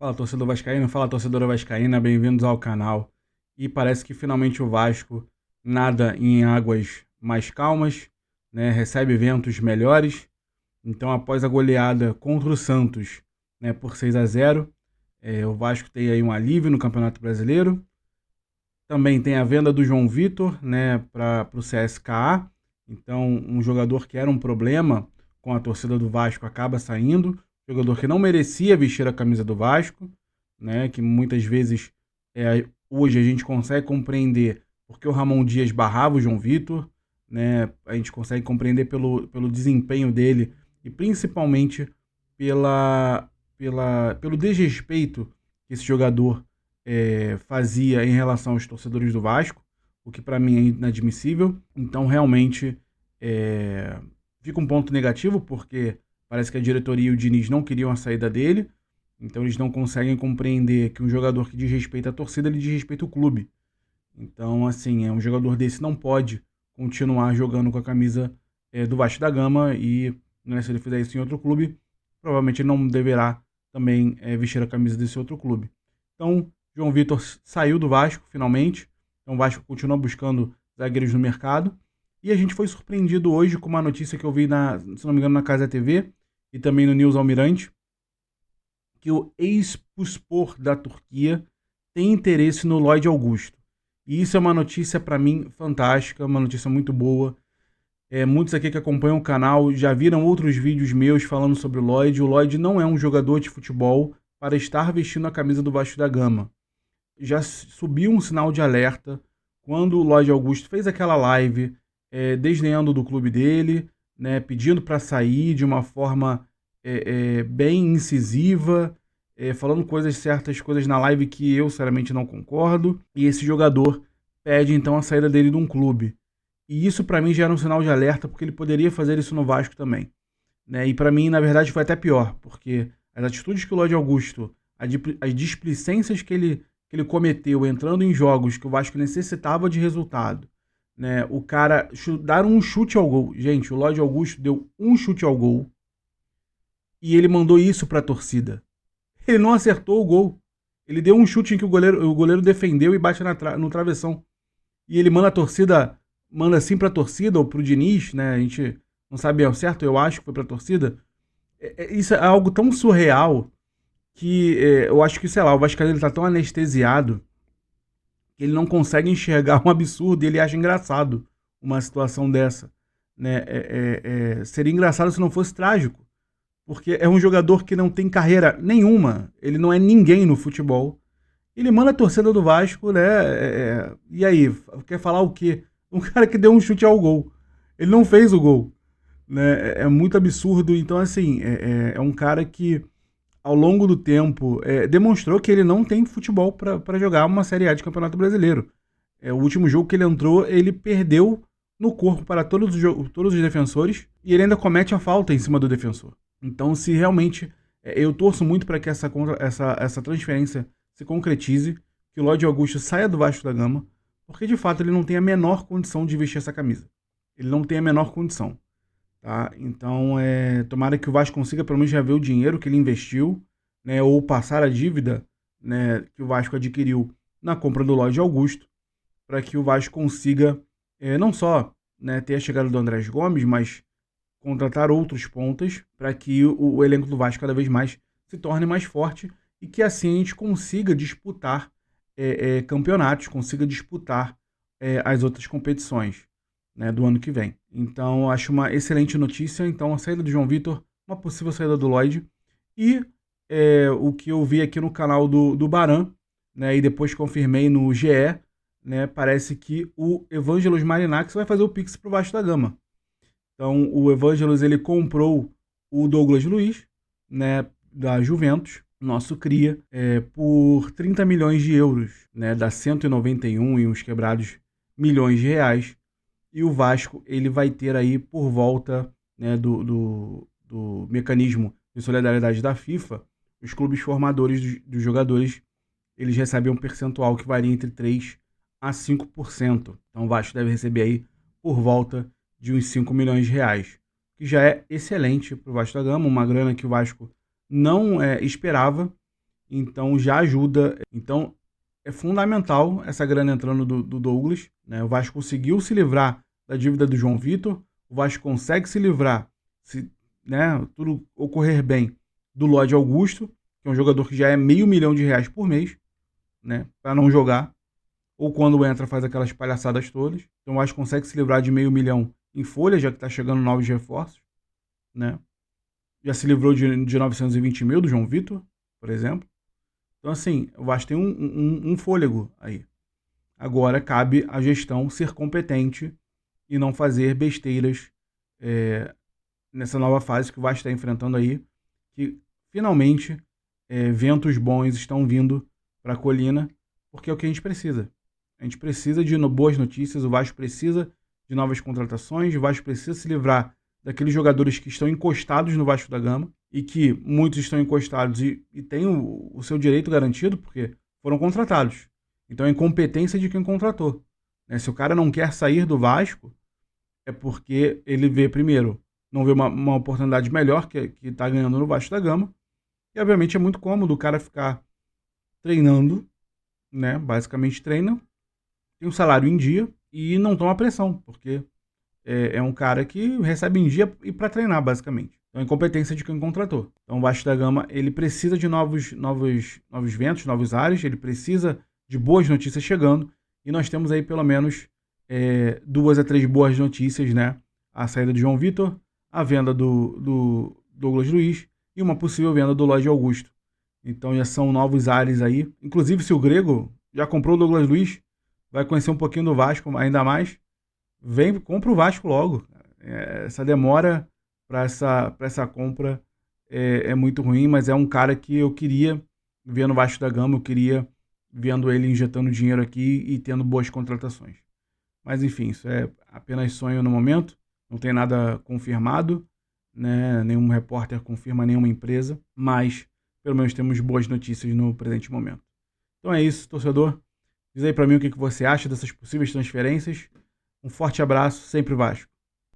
Fala, torcedor vascaíno, fala, torcedora vascaína, bem-vindos ao canal. E parece que finalmente o Vasco nada em águas mais calmas, né, recebe ventos melhores. Então, após a goleada contra o Santos, né, por 6-0, o Vasco tem aí um alívio no Campeonato Brasileiro. Também tem a venda do João Vitor, né, para o CSKA. Então, um jogador que era um problema com a torcida do Vasco acaba saindo. Jogador que não merecia vestir a camisa do Vasco, né, que muitas vezes hoje a gente consegue compreender porque o Ramon Dias barrava o João Vitor, né, a gente consegue compreender pelo desempenho dele e principalmente pelo desrespeito que esse jogador fazia em relação aos torcedores do Vasco, o que para mim é inadmissível. Então realmente fica um ponto negativo, porque parece que a diretoria e o Diniz não queriam a saída dele, então eles não conseguem compreender que um jogador que desrespeita a torcida, ele desrespeita o clube. Então, assim, um jogador desse não pode continuar jogando com a camisa do Vasco da Gama e, né, se ele fizer isso em outro clube, provavelmente ele não deverá também vestir a camisa desse outro clube. Então, João Vitor saiu do Vasco, finalmente. Então, o Vasco continua buscando zagueiros no mercado. E a gente foi surpreendido hoje com uma notícia que eu vi, se não me engano, na Casa TV e também no News Almirante, que o ex-Buzspor da Turquia tem interesse no Lloyd Augusto. E isso é uma notícia, para mim, fantástica, uma notícia muito boa. Muitos aqui que acompanham o canal já viram outros vídeos meus falando sobre o Lloyd. O Lloyd não é um jogador de futebol para estar vestindo a camisa do Vasco da Gama. Já subiu um sinal de alerta quando o Lloyd Augusto fez aquela live desdenhando do clube dele, né, pedindo para sair de uma forma bem incisiva, falando certas coisas na live que eu, sinceramente, não concordo. E esse jogador pede, então, a saída dele de um clube. E isso, para mim, já era um sinal de alerta, porque ele poderia fazer isso no Vasco também, né? E para mim, na verdade, foi até pior, porque as atitudes que o Lloyd Augusto, as displicências que ele cometeu entrando em jogos que o Vasco necessitava de resultado, né? O cara dar um chute ao gol. Gente, o Lloyd Augusto deu um chute ao gol e ele mandou isso para a torcida. Ele não acertou o gol. Ele deu um chute em que o goleiro defendeu e bate no travessão. E ele manda a torcida, manda assim para a torcida ou para o Diniz, né? A gente não sabe ao certo, eu acho que foi para a torcida. Isso é algo tão surreal que eu acho que, sei lá, o vascaíno ele tá tão anestesiado que ele não consegue enxergar um absurdo e ele acha engraçado uma situação dessa, né? Seria engraçado se não fosse trágico, porque é um jogador que não tem carreira nenhuma, ele não é ninguém no futebol. Ele manda a torcida do Vasco, né? E aí, quer falar o quê? Um cara que deu um chute ao gol. Ele não fez o gol, né? É muito absurdo. Então, assim, é um cara que, ao longo do tempo, demonstrou que ele não tem futebol para jogar uma Série A de Campeonato Brasileiro. O último jogo que ele entrou, ele perdeu no corpo para todos os defensores e ele ainda comete a falta em cima do defensor. Então, se realmente... eu torço muito para que essa transferência se concretize, que o Lloyd Augusto saia do Vasco da Gama, porque de fato ele não tem a menor condição de vestir essa camisa. Ele não tem a menor condição. Tá? Então, tomara que o Vasco consiga pelo menos já ver o dinheiro que ele investiu, né, ou passar a dívida, né, que o Vasco adquiriu na compra do Lloyd Augusto, para que o Vasco consiga não só, né, ter a chegada do Andrés Gomes, mas contratar outros pontas para que o elenco do Vasco cada vez mais se torne mais forte e que assim a gente consiga disputar campeonatos, consiga disputar as outras competições, né, do ano que vem. Então, acho uma excelente notícia. Então, a saída do João Vitor, uma possível saída do Lloyd e o que eu vi aqui no canal do Baran, né, e depois confirmei no GE, né, parece que o Evangelos Marinax vai fazer o Pix para o Vasco da Gama. Então, o Evangelos, ele comprou o Douglas Luiz, né, da Juventus, nosso cria, por 30 milhões de euros, né, dá 191 e uns quebrados milhões de reais. E o Vasco, ele vai ter aí por volta, né, do mecanismo de solidariedade da FIFA, os clubes formadores dos jogadores, eles recebem um percentual que varia entre 3% a 5%. Então o Vasco deve receber aí por volta de uns 5 milhões de reais, que já é excelente para o Vasco da Gama, uma grana que o Vasco não esperava então já ajuda. Então é fundamental essa grana entrando do Douglas, né? O Vasco conseguiu se livrar da dívida do João Vitor, o Vasco consegue se livrar, se, né, tudo ocorrer bem, do Lodi Augusto, que é um jogador que já é R$ 500.000 por mês, né, para não jogar, ou quando entra faz aquelas palhaçadas todas. Então o Vasco consegue se livrar de R$ 500.000 em folha, já que está chegando novos reforços, né? Já se livrou de 920 mil do João Vitor, por exemplo. Então, assim, o Vasco tem um fôlego aí. Agora cabe à gestão ser competente e não fazer besteiras nessa nova fase que o Vasco está enfrentando aí, que finalmente ventos bons estão vindo para a colina, porque é o que a gente precisa. A gente precisa de boas notícias, o Vasco precisa de novas contratações, o Vasco precisa se livrar daqueles jogadores que estão encostados no Vasco da Gama, e que muitos estão encostados e têm o seu direito garantido, porque foram contratados. Então é incompetência de quem contratou, né? Se o cara não quer sair do Vasco, é porque ele vê, primeiro, não vê uma oportunidade melhor que está ganhando no Vasco da Gama, e obviamente é muito cômodo o cara ficar treinando, né? Basicamente treina, tem um salário em dia e não toma pressão, porque é um cara que recebe em dia e para treinar, basicamente. Então, a incompetência de quem contratou. Então, o Vasco da Gama, ele precisa de novos ventos, novos ares, ele precisa de boas notícias chegando, e nós temos aí pelo menos 2 a 3 boas notícias, né? A saída de João Vitor, a venda do Douglas Luiz e uma possível venda do Lodi Augusto. Então, já são novos ares aí. Inclusive, se o Grego já comprou o Douglas Luiz, vai conhecer um pouquinho do Vasco ainda mais, compra o Vasco logo. Essa demora para essa compra é muito ruim, mas é um cara que eu queria ver no Vasco da Gama, eu queria vendo ele injetando dinheiro aqui e tendo boas contratações. Mas enfim, isso é apenas sonho no momento, não tem nada confirmado, né? Nenhum repórter confirma nenhuma empresa, mas pelo menos temos boas notícias no presente momento. Então é isso, torcedor. Diz aí para mim o que você acha dessas possíveis transferências. Um forte abraço, sempre Vasco.